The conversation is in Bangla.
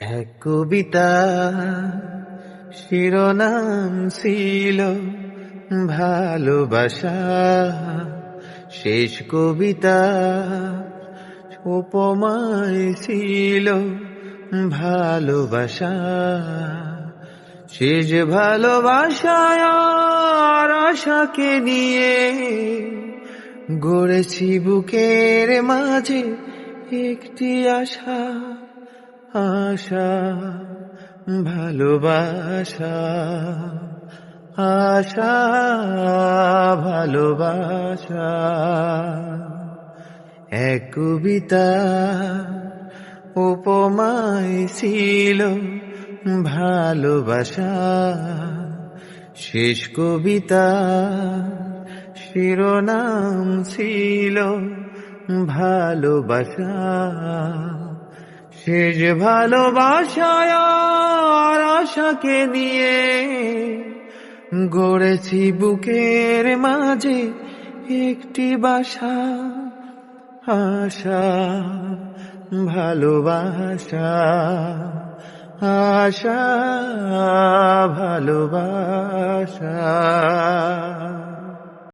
এক কবিতা শিরোনাম ছিল ভালোবাসা। শেষ কবিতা উপমায় ছিল ভালোবাসা। শেষ ভালোবাসায় আর আশাকে নিয়ে গড়েছি বুকের মাঝে একটি আশা। আশা ভালোবাসা, আশা ভালোবাসা। এক কবিতা উপমায় ছিল ভালোবাসা। শেষ কবিতা শিরোনাম ছিল ভালোবাসা। শেষ ভালোবাসায় আর আশাকে নিয়ে গড়েছি বুকের মাঝে একটি বাসা। আশা ভালোবাসা, আশা ভালোবাসা।